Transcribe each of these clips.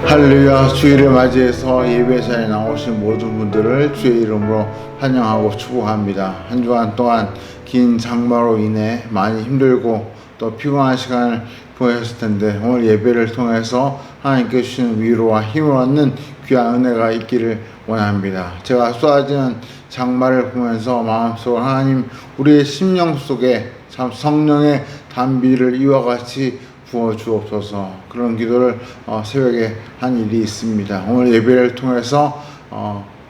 할렐루야. 주일을 맞이해서 예배자에 나오신 모든 분들을 주의 이름으로 환영하고 축복합니다. 한 주간 동안 긴 장마로 인해 많이 힘들고 또 피곤한 시간을 보냈을 텐데 오늘 예배를 통해서 하나님께 주시는 위로와 힘을 얻는 귀한 은혜가 있기를 원합니다. 제가 쏟아지는 장마를 보면서 마음속으로 하나님 우리의 심령 속에 참 성령의 단비를 이와 같이 부어 주옵소서. 그런 기도를 새벽에 한 일이 있습니다. 오늘 예배를 통해서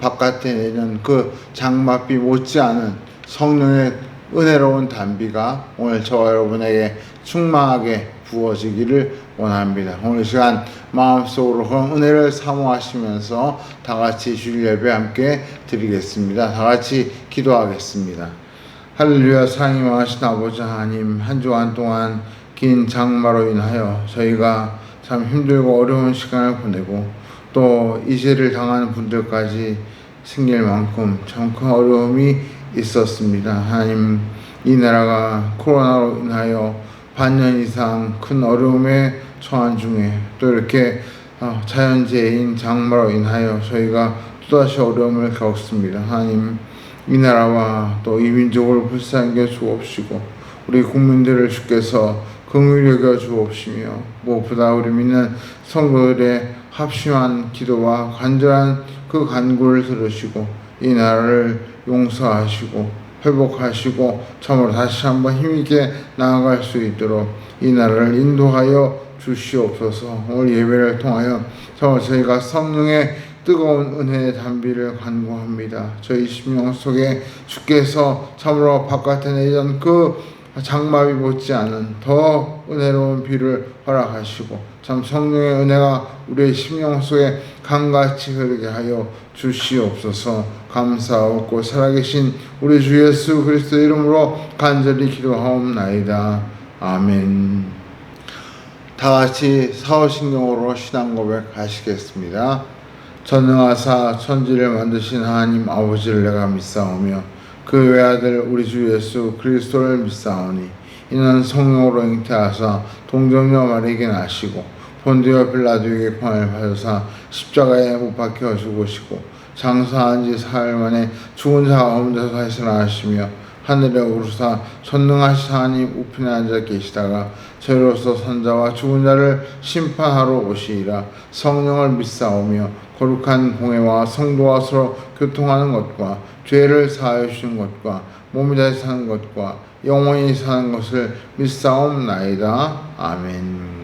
바깥에 내는 그 장맛비 못지않은 성령의 은혜로운 단비가 오늘 저와 여러분에게 충만하게 부어지기를 원합니다. 오늘 시간 마음속으로 그 은혜를 사모하시면서 다 같이 주일 예배 함께 드리겠습니다. 다 같이 기도하겠습니다. 할렐루야. 사랑이 많으신 아버지 하나님, 한 주간 동안 긴 장마로 인하여 저희가 참 힘들고 어려운 시간을 보내고 또 이재를 당하는 분들까지 생길 만큼 참 큰 어려움이 있었습니다. 하나님, 이 나라가 코로나로 인하여 반년 이상 큰 어려움에 처한 중에 또 이렇게 자연재해인 장마로 인하여 저희가 또다시 어려움을 겪습니다. 하나님, 이 나라와 또 이 민족을 불쌍히 여겨 주옵시고 우리 국민들을 주께서 긍휼히 여겨 주옵시며 무엇보다 우리 믿는 성도들의 합심한 기도와 간절한 그 간구를 들으시고 이 나라를 용서하시고 회복하시고 참으로 다시 한번 힘있게 나아갈 수 있도록 이 나라를 인도하여 주시옵소서. 오늘 예배를 통하여 저희가 성령의 뜨거운 은혜의 단비를 간구합니다. 저희 심령 속에 주께서 참으로 바깥에 내던 그 장마비 못지않은 더 은혜로운 비를 허락하시고 참 성령의 은혜가 우리의 심령 속에 강같이 흐르게 하여 주시옵소서. 감사하고 살아계신 우리 주 예수 그리스도 이름으로 간절히 기도하옵나이다. 아멘. 다 같이 사후신경으로 신앙 고백하시겠습니다. 전능하사 천지를 만드신 하나님 아버지를 내가 믿사오며 그 외아들 우리 주 예수 그리스도를 믿사오니 이는 성령으로 잉태하사 동정녀 마리에게 나시고 본디오 빌라도에게 고난을 받으사 십자가에 못 박혀 죽으시고 장사한 지 사흘 만에 죽은 자 가운데서 다시 살아나시며 하늘에 오르사 전능하신 하나님 우편에 앉아 계시다가 저희로서 선자와 죽은 자를 심판하러 오시리라. 성령을 믿사오며 거룩한 공회와 성도와 서로 교통하는 것과 죄를 사하여 주신 것과 몸이 다시 사는 것과 영원히 사는 것을 믿사옵나이다. 아멘.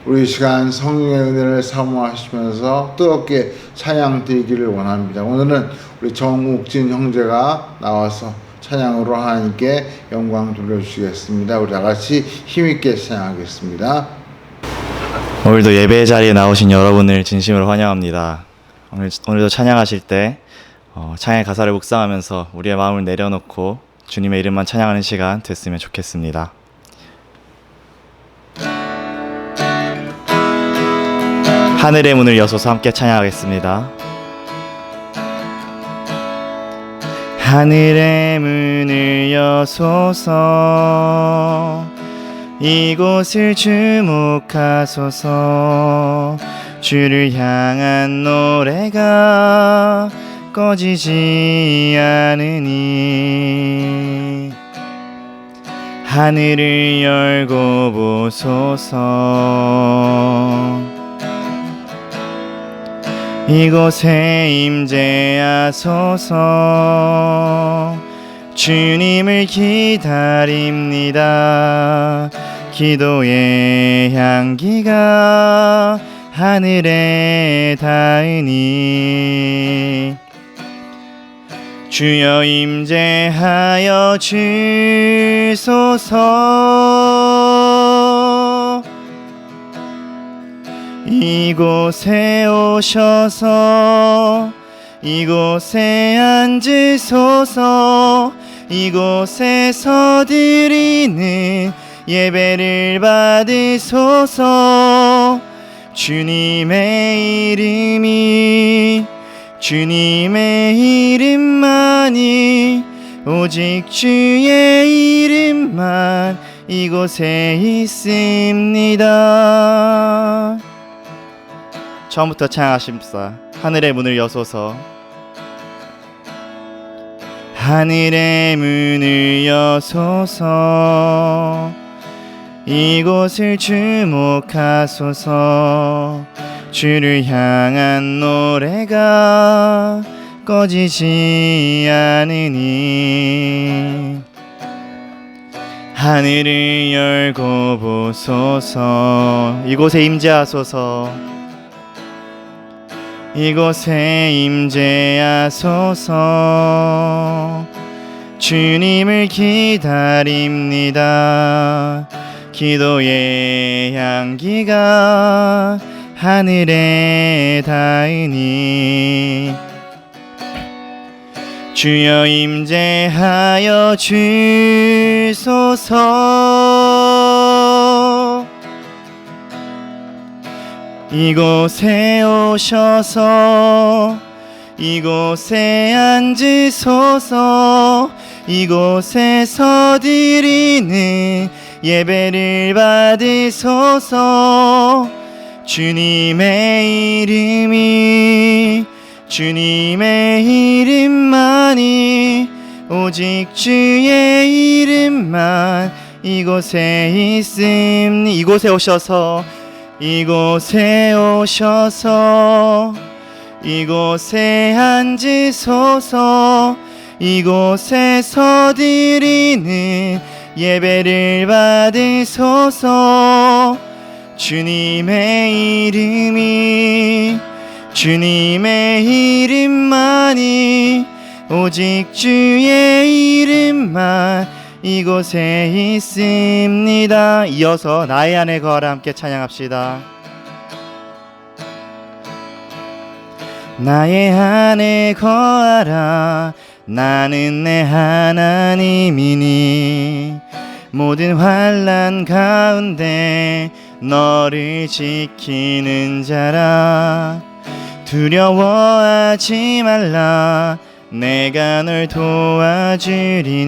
우리 시간 성령의 은혜를 사모하시면서 뜨겁게 찬양 드리기를 원합니다. 오늘은 우리 정욱진 형제가 나와서 찬양으로 하나님께 영광 돌려주시겠습니다. 우리 다 같이 힘있게 찬양하겠습니다. 오늘도 예배 자리에 나오신 여러분을 진심으로 환영합니다. 오늘도 찬양하실 때 찬양의 가사를 묵상하면서 우리의 마음을 내려놓고 주님의 이름만 찬양하는 시간 됐으면 좋겠습니다. 하늘의 문을 여소서 함께 찬양하겠습니다. 하늘의 문을 여소서 이곳을 주목하소서 주를 향한 노래가 꺼지지 않으니 하늘을 열고 보소서 이곳에 임재하소서 주님을 기다립니다. 기도의 향기가 하늘에 닿으니 주여 임재하여 주소서 이곳에 오셔서 이곳에 앉으소서 이곳에서 드리는 예배를 받으소서 주님의 이름만이 오직 주의 이름만 이곳에 있습니다. 처음부터 찬양하십사. 하늘의 문을 여소서. 하늘의 문을 여소서. 이곳을 주목하소서. 주를 향한 노래가 꺼지지 않으니 하늘을 열고 보소서. 이곳에 임재하소서. 이곳에 임재하소서. 주님을 기다립니다. 기도의 향기가 하늘에 닿으니 주여 임재하여 주소서. 이곳에 오셔서 이곳에 앉으소서. 이곳에서 드리는 예배를 받으소서. 주님의 이름만이 오직 주의 이름만 이곳에 있음니. 이곳에 오셔서 이곳에 앉으소서. 이곳에서 드리는 예배를 받으소서. 주님의 이름만이 오직 주의 이름만 이곳에 있습니다. 이어서 나의 안에 거하라 함께 찬양합시다. 나의 안에 거하라. 나는 내 하나님이니 모든 환난 가운데 너를 지키는 자라. 두려워하지 말라. 내가 널 도와주리니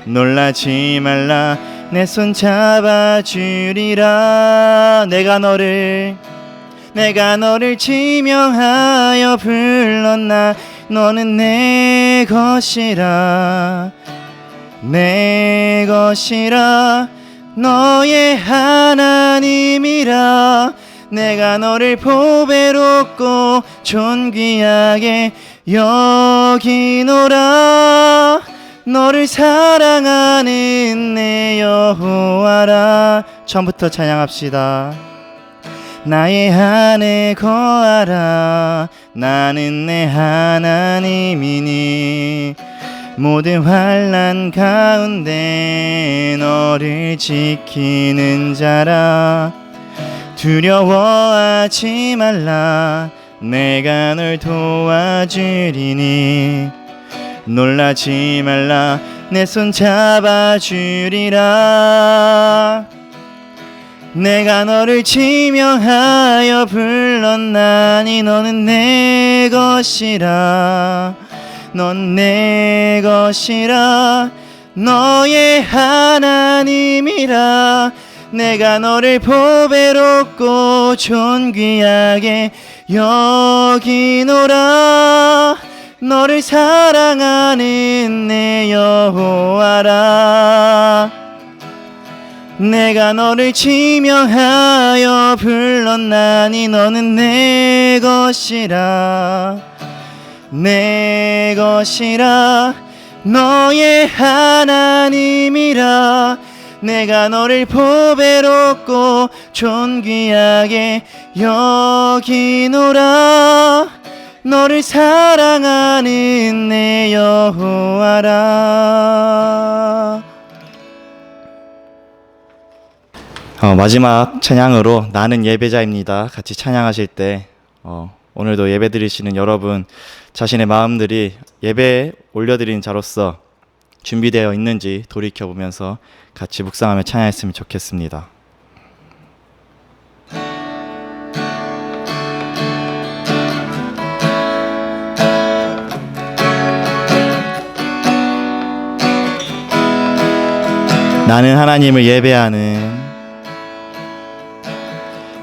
놀라지 말라. 내 손 잡아주리라. 내가 너를 지명하여 불렀나. 너는 내 것이라. 너의 하나님이라. 내가 너를 보배롭고 존귀하게 여기노라. 너를 사랑하는 내 여호와라. 처음부터 찬양합시다. 나의 안에 거하라. 나는 내 하나님이니 모든 환난 가운데 너를 지키는 자라. 두려워하지 말라. 내가 널 도와주리니 놀라지 말라. 내 손 잡아주리라. 내가 너를 지명하여 불렀나니 너는 내 것이라. 넌 내 것이라. 너의 하나님이라. 내가 너를 보배롭고 존귀하게 여기노라. 너를 사랑하는 내 여호와라. 내가 너를 지명하여 불렀나니 너는 내 것이라. 너의 하나님이라. 내가 너를 보배롭고 존귀하게 여기노라. 너를 사랑하는 내 여호와라. 마지막 찬양으로 나는 예배자입니다. 같이 찬양하실 때 오늘도 예배 드리시는 여러분 자신의 마음들이 예배에 올려드리는 자로서 준비되어 있는지 돌이켜보면서 같이 묵상하며 찬양했으면 좋겠습니다. 나는 하나님을 예배하는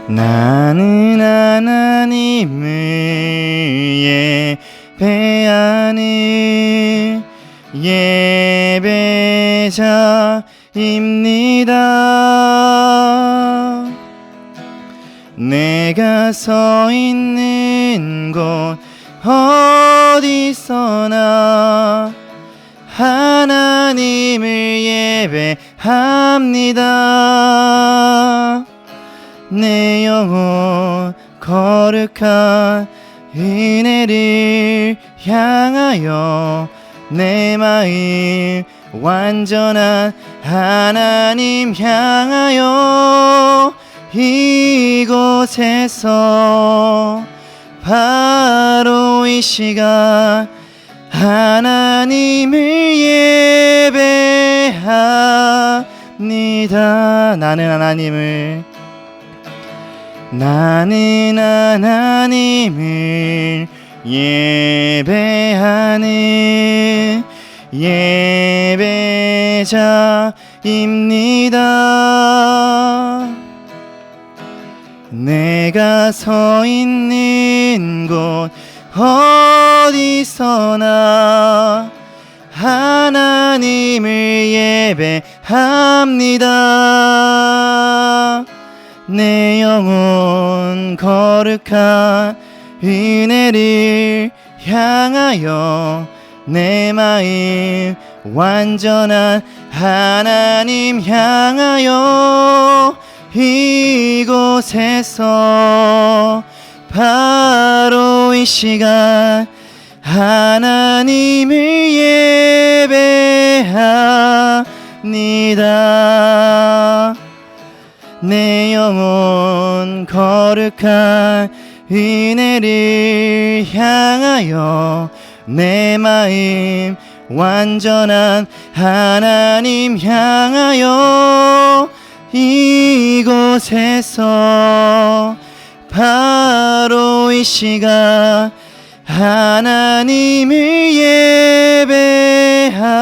나는 하나님을 예배하는 예배자입니다. 내가 서 있는 곳 어디서나 하나님을 예배합니다. 내 영혼 거룩한 은혜를 향하여 내 마음 완전한 하나님 향하여 이곳에서 바로 이 시간 하나님을 예배합니다. 나는 하나님을 예배하는 예배자입니다. 내가 서 있는 곳 어디서나 하나님을 예배합니다. 내 영혼 거룩한 은혜를 향하여 내 마음 완전한 하나님 향하여 이곳에서 바로 이 시간 하나님을 예배합니다. 내 영혼 거룩한 은혜를 향하여 내 마음 완전한 하나님 향하여 이곳에서 바로 이 시간 하나님을 예배합니다.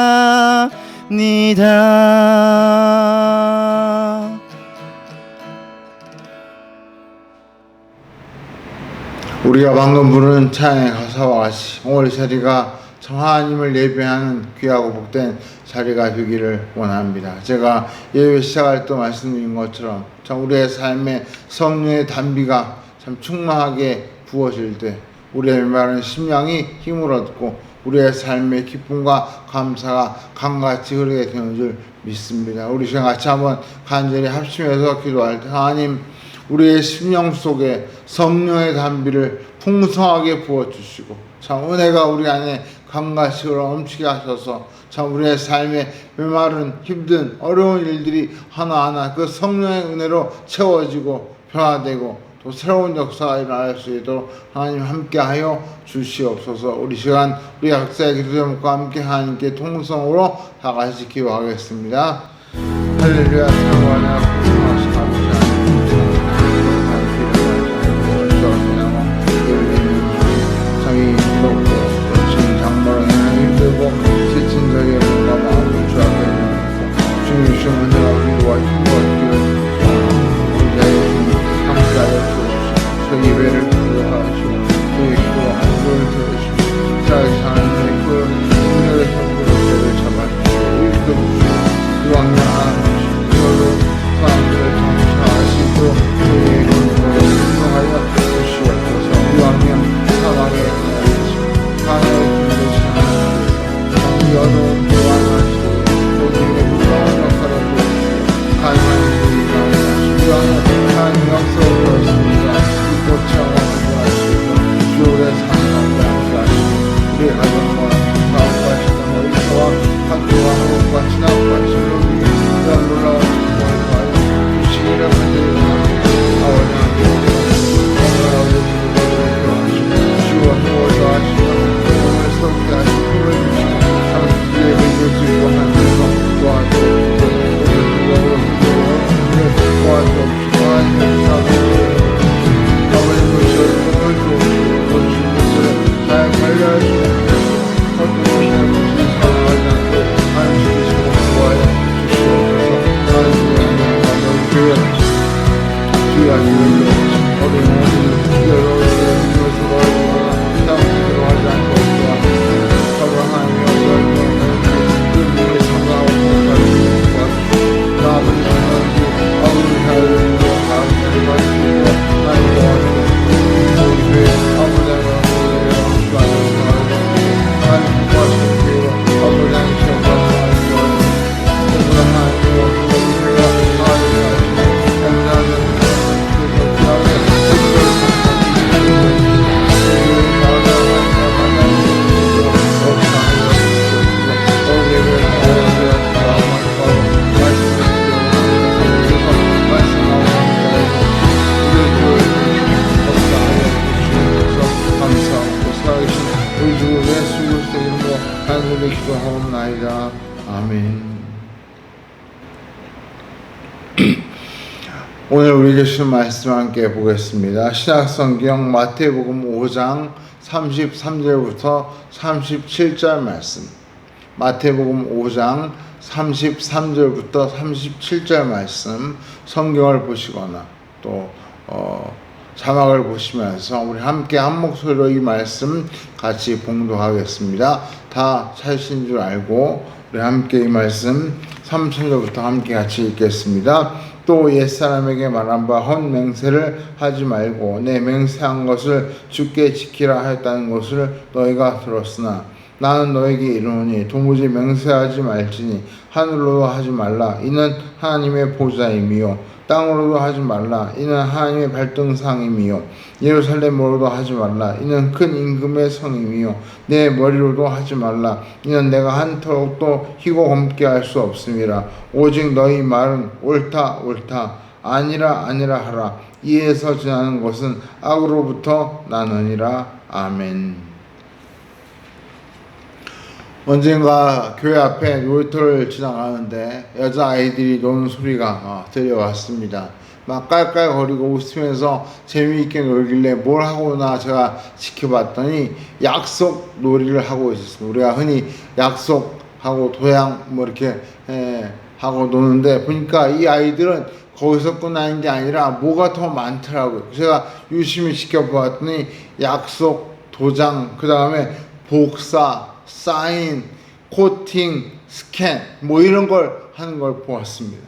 우리가 방금 부른 찬양의 가사와 같이 오늘 자리가 참 하나님을 예배하는 귀하고 복된 자리가 되기를 원합니다. 제가 예배 시작할 때 말씀드린 것처럼 참 우리의 삶에 성령의 단비가 참 충만하게 부어질 때 우리의 메마른 심령이 힘을 얻고 우리의 삶의 기쁨과 감사가 강같이 흐르게 되는 줄 믿습니다. 우리 시간 같이 한번 간절히 합심해서 기도할 때 하나님 우리의 심령 속에 성령의 단비를 풍성하게 부어주시고 참 은혜가 우리 안에 강같이 흘러 넘치게 하셔서 참 우리의 삶에 메마른 힘든 어려운 일들이 하나하나 그 성령의 은혜로 채워지고 변화되고 또 새로운 역사가 일어날 수 있도록 하나님 함께하여 주시옵소서. 우리 시간 우리 각자의 기도 제목과 함께 하나님께 통성으로 다 같이 기도하겠습니다. 할렐루야. 사랑하나 풍성하신 아버지 하나님 힘들고 지금 장마로 힘들고 지친 자의 몸과 마음을 주 앞에 내놓고 주님 주신 은혜와 위로와 힘과 기를 우리 자의 주님 함께하여 주옵시고 저희 예배를 기도하시고 저희 기도와 안도를 들으시고 자의 하나님의 그 능력의 선물을 잡아주시고 일으켜주시고 그 왕량한 이걸로 사람들을 통치하시고 저희의 건강을 인정하여 주시옵소서. 이 왕량 사랑의 하나의 준비신 하나님께서 이 어두운 교환하시고 모두에게 무서운 역사를 보여주시고 가능한 일이 가능하시고 하나님 역사를 보였습니다. 이 고창과 기도하옵나이다. 아멘. 오늘 우리 주신 말씀 함께 보겠습니다. 신약성경 마태복음 5장 33절부터 37절 말씀. 마태복음 5장 33절부터 37절 말씀 성경을 보시거나 또 자막을 보시면서 우리 함께 한 목소리로 이 말씀 같이 봉독하겠습니다. 다 찾으신 줄 알고 우리 함께 이 말씀 3절부터 함께 같이 읽겠습니다. 또 옛사람에게 말한 바 헛맹세를 하지 말고 내 맹세한 것을 주께 지키라 하였다는 것을 너희가 들었으나 나는 너에게 이르노니 도무지 맹세하지 말지니 하늘로도 하지 말라 이는 하나님의 보좌임이요 땅으로도 하지 말라 이는 하나님의 발등상임이요 예루살렘으로도 하지 말라 이는 큰 임금의 성임이요 내 머리로도 하지 말라 이는 내가 한턱도 희고 검게 할 수 없음이라 오직 너희 말은 옳다 옳다 아니라 아니라 하라 이에서 지나는 것은 악으로부터 나느니라. 아멘. 언젠가 교회 앞에 놀이터를 지나가는데 여자아이들이 노는 소리가 들려왔습니다. 막 깔깔거리고 웃으면서 재미있게 놀길래 뭘 하고나 제가 지켜봤더니 약속 놀이를 하고 있었습니다. 우리가 흔히 약속하고 도양 뭐 이렇게 하고 노는데 보니까 이 아이들은 거기서 끝나는 게 아니라 뭐가 더 많더라고요. 제가 유심히 지켜보았더니 약속, 도장, 그 다음에 복사, 사인, 코팅, 스캔 뭐 이런 걸 하는 걸 보았습니다.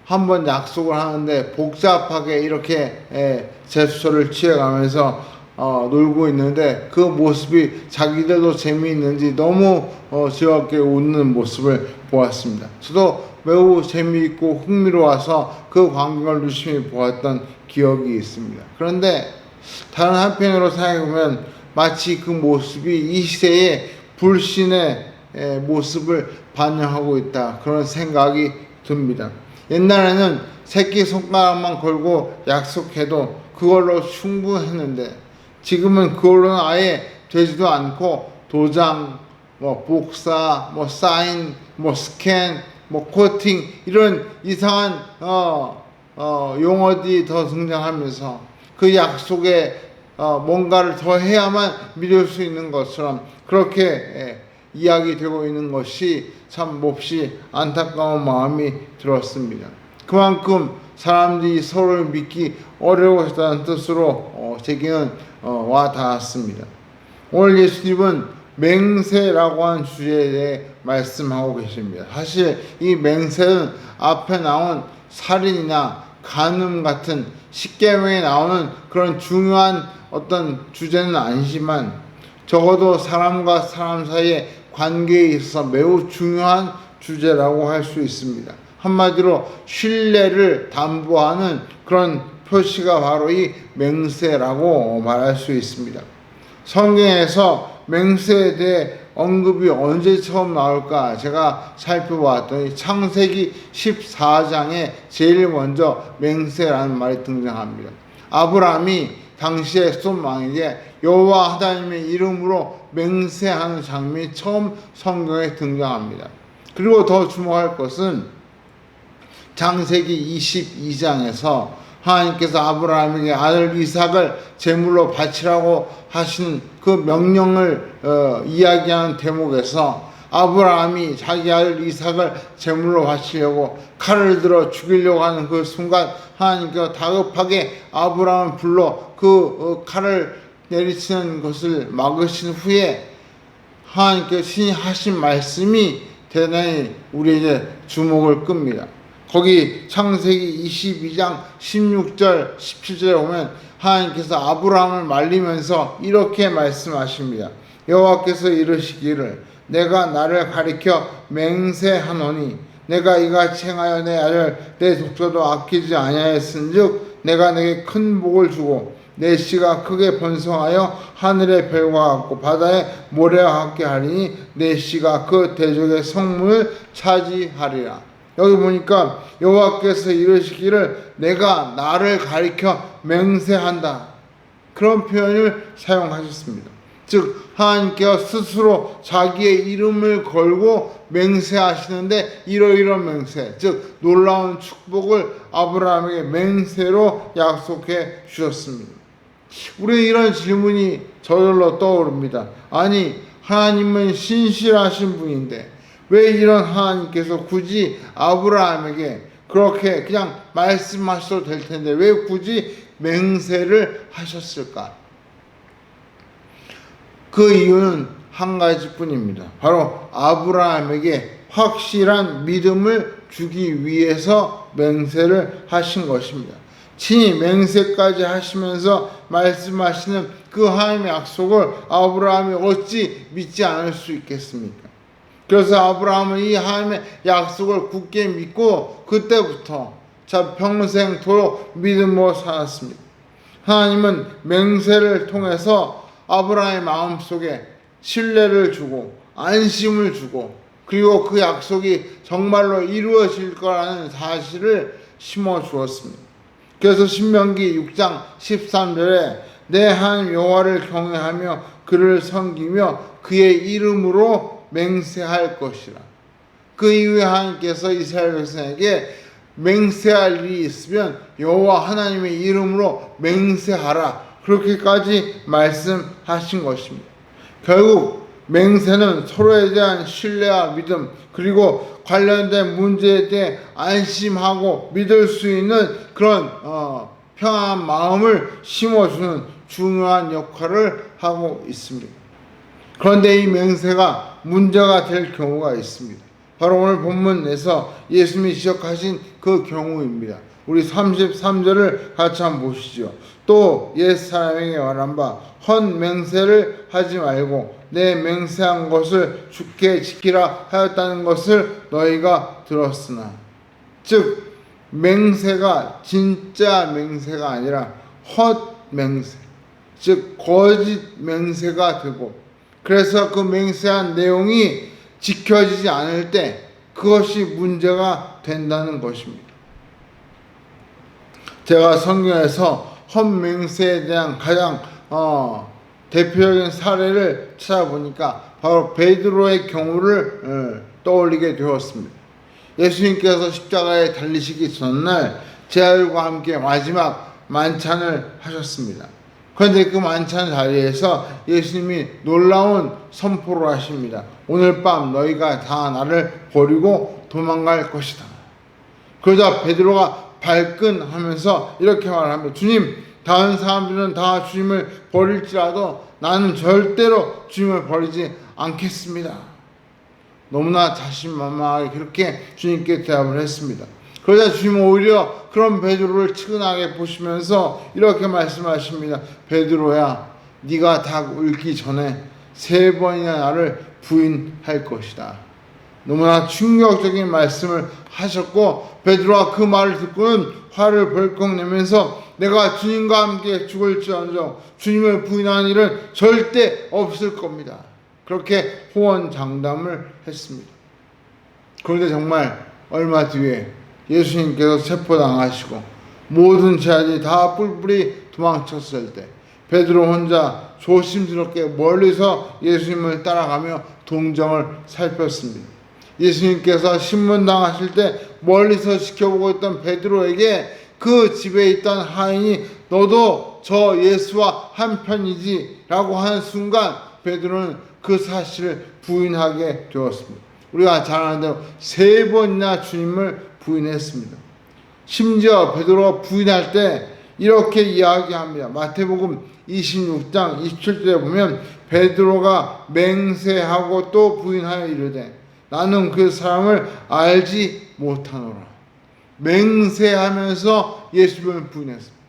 한번 약속을 하는데 복잡하게 이렇게 제스처를 취해가면서 놀고 있는데 그 모습이 자기들도 재미있는지 너무 즐겁게 웃는 모습을 보았습니다. 저도 매우 재미있고 흥미로워서 그 광경을 유심히 보았던 기억이 있습니다. 그런데 다른 한편으로 생각해보면 마치 그 모습이 이 시대의 불신의 모습을 반영하고 있다 그런 생각이 듭니다. 옛날에는 새끼손가락만 걸고 약속해도 그걸로 충분했는데 지금은 그걸로는 아예 되지도 않고 도장, 뭐 복사, 뭐 사인, 뭐 스캔, 뭐 코팅 이런 이상한 용어들이 더 등장하면서 그 약속에 뭔가를 더 해야만 믿을 수 있는 것처럼 그렇게 이야기되고 있는 것이 참 몹시 안타까운 마음이 들었습니다. 그만큼 사람들이 서로를 믿기 어려워졌다는 뜻으로 제기는 와 닿았습니다. 오늘 예수님은 맹세라고 하는 주제에 대해 말씀하고 계십니다. 사실 이 맹세는 앞에 나온 살인이나 간음 같은 십계명에 나오는 그런 중요한 어떤 주제는 아니지만 적어도 사람과 사람 사이의 관계에 있어서 매우 중요한 주제라고 할 수 있습니다. 한마디로 신뢰를 담보하는 그런 표시가 바로 이 맹세라고 말할 수 있습니다. 성경에서 맹세에 대해 언급이 언제 처음 나올까 제가 살펴봤더니 창세기 14장에 제일 먼저 맹세라는 말이 등장합니다. 아브라함이 당시에 소돔 왕에게 여호와 하나님의 이름으로 맹세하는 장면이 처음 성경에 등장합니다. 그리고 더 주목할 것은 창세기 22장에서 하나님께서 아브라함에게 아들 이삭을 제물로 바치라고 하신 그 명령을 이야기하는 대목에서 아브라함이 자기 아들 이삭을 제물로 바치려고 칼을 들어 죽이려고 하는 그 순간 하나님께서 다급하게 아브라함을 불러 그 칼을 내리치는 것을 막으신 후에 하나님께서 신이 하신 말씀이 대단히 우리에게 주목을 끕니다. 거기 창세기 22장 16절 17절에 보면 하나님께서 아브라함을 말리면서 이렇게 말씀하십니다. 여호와께서 이르시기를 내가 나를 가리켜 맹세하노니 내가 이같이 행하여 내 아들 내 독자도 아끼지 아니하였은즉 내가 내게 큰 복을 주고 내 씨가 크게 번성하여 하늘의 별과 같고 바다의 모래와 같게 하리니 내 씨가 그 대적의 성문을 차지하리라. 여기 보니까 여호와께서 이르시기를 내가 나를 가리켜 맹세한다, 그런 표현을 사용하셨습니다. 즉 하나님께서 스스로 자기의 이름을 걸고 맹세하시는데 이러이러한 맹세, 즉 놀라운 축복을 아브라함에게 맹세로 약속해 주셨습니다. 우리는 이런 질문이 저절로 떠오릅니다. 아니, 하나님은 신실하신 분인데 왜 이런 하나님께서 굳이 아브라함에게 그렇게 그냥 말씀하셔도 될 텐데 왜 굳이 맹세를 하셨을까? 그 이유는 한 가지뿐입니다. 바로 아브라함에게 확실한 믿음을 주기 위해서 맹세를 하신 것입니다. 친히 맹세까지 하시면서 말씀하시는 그 하나님의 약속을 아브라함이 어찌 믿지 않을 수 있겠습니까? 그래서 아브라함은 이 하나님의 약속을 굳게 믿고 그때부터 평생토록 믿음으로 살았습니다. 하나님은 맹세를 통해서 아브라함의 마음속에 신뢰를 주고 안심을 주고 그리고 그 약속이 정말로 이루어질 거라는 사실을 심어 주었습니다. 그래서 신명기 6장 13절에 내 하나님 여호와를 경외하며 그를 섬기며 그의 이름으로 맹세할 것이라. 그 이후에 하나님께서 이스라엘 백성에게 맹세할 일이 있으면 여호와 하나님의 이름으로 맹세하라, 그렇게까지 말씀하신 것입니다. 결국 맹세는 서로에 대한 신뢰와 믿음 그리고 관련된 문제에 대해 안심하고 믿을 수 있는 그런 평안한 마음을 심어주는 중요한 역할을 하고 있습니다. 그런데 이 맹세가 문제가 될 경우가 있습니다. 바로 오늘 본문에서 예수님이 지적하신 그 경우입니다. 우리 33절을 같이 한번 보시죠. 또 옛사람에게 말한 바 헌 맹세를 하지 말고 내 맹세한 것을 주께 지키라 하였다는 것을 너희가 들었으나. 즉 맹세가 진짜 맹세가 아니라 헛 맹세, 즉 거짓 맹세가 되고, 그래서 그 맹세한 내용이 지켜지지 않을 때 그것이 문제가 된다는 것입니다. 제가 성경에서 헛맹세에 대한 가장 대표적인 사례를 찾아보니까 바로 베드로의 경우를 떠올리게 되었습니다. 예수님께서 십자가에 달리시기 전날 제자들과 함께 마지막 만찬을 하셨습니다. 그런데 그 만찬 자리에서 예수님이 놀라운 선포를 하십니다. 오늘 밤 너희가 다 나를 버리고 도망갈 것이다. 그러자 베드로가 발끈하면서 이렇게 말합니다. 주님, 다른 사람들은 다 주님을 버릴지라도 나는 절대로 주님을 버리지 않겠습니다. 너무나 자신만만하게 그렇게 주님께 대답을 했습니다. 그러자 주님은 오히려 그런 베드로를 측은하게 보시면서 이렇게 말씀하십니다. 베드로야, 네가 닭 울기 전에 3번이나 나를 부인할 것이다. 너무나 충격적인 말씀을 하셨고 베드로가 그 말을 듣고는 화를 벌컥 내면서 내가 주님과 함께 죽을지언정 주님을 부인하는 일은 절대 없을 겁니다. 그렇게 호언장담을 했습니다. 그런데 정말 얼마 뒤에 예수님께서 체포당하시고 모든 제자들이 다 뿔뿔이 도망쳤을 때 베드로 혼자 조심스럽게 멀리서 예수님을 따라가며 동정을 살폈습니다. 예수님께서 신문당하실 때 멀리서 지켜보고 있던 베드로에게 그 집에 있던 하인이 너도 저 예수와 한편이지 라고 하는 순간 베드로는 그 사실을 부인하게 되었습니다. 우리가 잘 아는 대로 3번이나 주님을 부인했습니다. 심지어 베드로가 부인할 때 이렇게 이야기합니다. 마태복음 26장 27절에 보면 베드로가 맹세하고 또 부인하여 이르되 나는 그 사람을 알지 못하노라. 맹세하면서 예수님을 부인했습니다.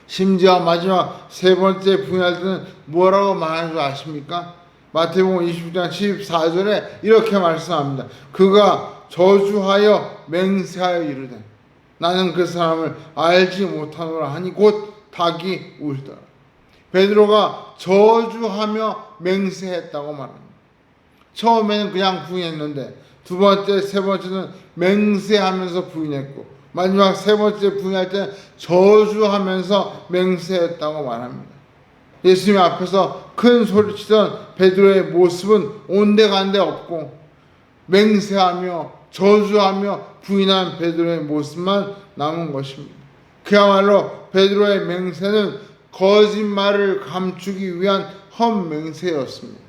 심지어 마지막 3번째 부인할 때는 뭐라고 말하는 줄 아십니까? 마태복음 26장 14절에 이렇게 말씀합니다. 그가 저주하여 맹세하여 이르되 나는 그 사람을 알지 못하노라 하니 곧 닭이 울더라. 베드로가 저주하며 맹세했다고 말합니다. 처음에는 그냥 부인했는데 2번째, 3번째는 맹세하면서 부인했고 마지막 3번째 부인할 때는 저주하면서 맹세했다고 말합니다. 예수님 앞에서 큰 소리치던 베드로의 모습은 온데간데 없고 맹세하며 저주하며 부인한 베드로의 모습만 남은 것입니다. 그야말로 베드로의 맹세는 거짓말을 감추기 위한 헛맹세였습니다.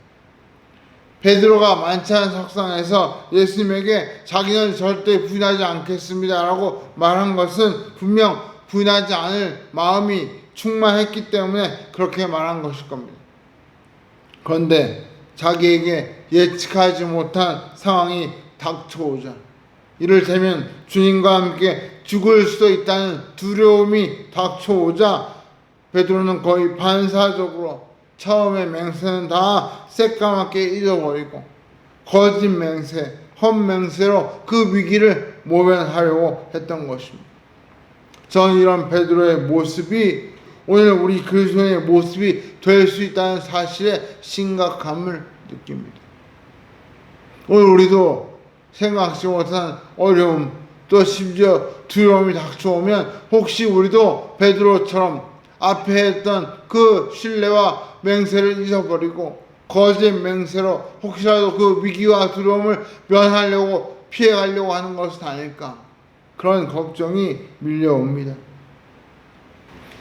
베드로가 만찬 석상에서 예수님에게 자기는 절대 부인하지 않겠습니다 라고 말한 것은 분명 부인하지 않을 마음이 충만했기 때문에 그렇게 말한 것일 겁니다. 그런데 자기에게 예측하지 못한 상황이 닥쳐오자 이를테면 주님과 함께 죽을 수도 있다는 두려움이 닥쳐오자 베드로는 거의 반사적으로 처음에 맹세는 다 새까맣게 잊어버리고 거짓 맹세, 헛맹세로 그 위기를 모면하려고 했던 것입니다. 저는 이런 베드로의 모습이 오늘 우리 그리스도인의 모습이 될 수 있다는 사실에 심각함을 느낍니다. 오늘 우리도 생각지 못한 어려움 또 심지어 두려움이 닥쳐오면 혹시 우리도 베드로처럼 앞에 했던 그 신뢰와 맹세를 잊어버리고 거짓 맹세로 혹시라도 그 위기와 두려움을 면하려고 피해가려고 하는 것은 아닐까 그런 걱정이 밀려옵니다.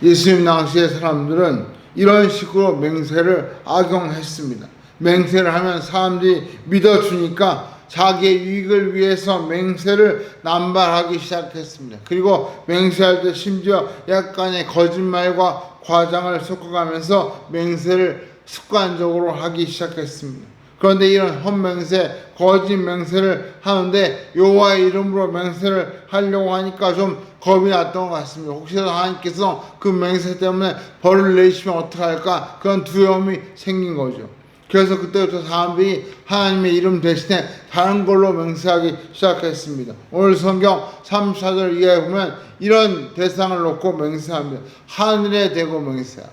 예수님 당시의 사람들은 이런 식으로 맹세를 악용했습니다. 맹세를 하면 사람들이 믿어주니까 자기의 유익을 위해서 맹세를 남발하기 시작했습니다. 그리고 맹세할 때 심지어 약간의 거짓말과 과장을 섞어가면서 맹세를 습관적으로 하기 시작했습니다. 그런데 이런 헛맹세, 거짓 맹세를 하는데 여호와의 이름으로 맹세를 하려고 하니까 좀 겁이 났던 것 같습니다. 혹시라도 하나님께서 그 맹세 때문에 벌을 내리시면 어떡할까 그런 두려움이 생긴 거죠. 그래서 그때부터 사람들이 하나님의 이름 대신에 다른 걸로 맹세하기 시작했습니다. 오늘 성경 34절 이하에 보면 이런 대상을 놓고 맹세합니다. 하늘에 대고 맹세하고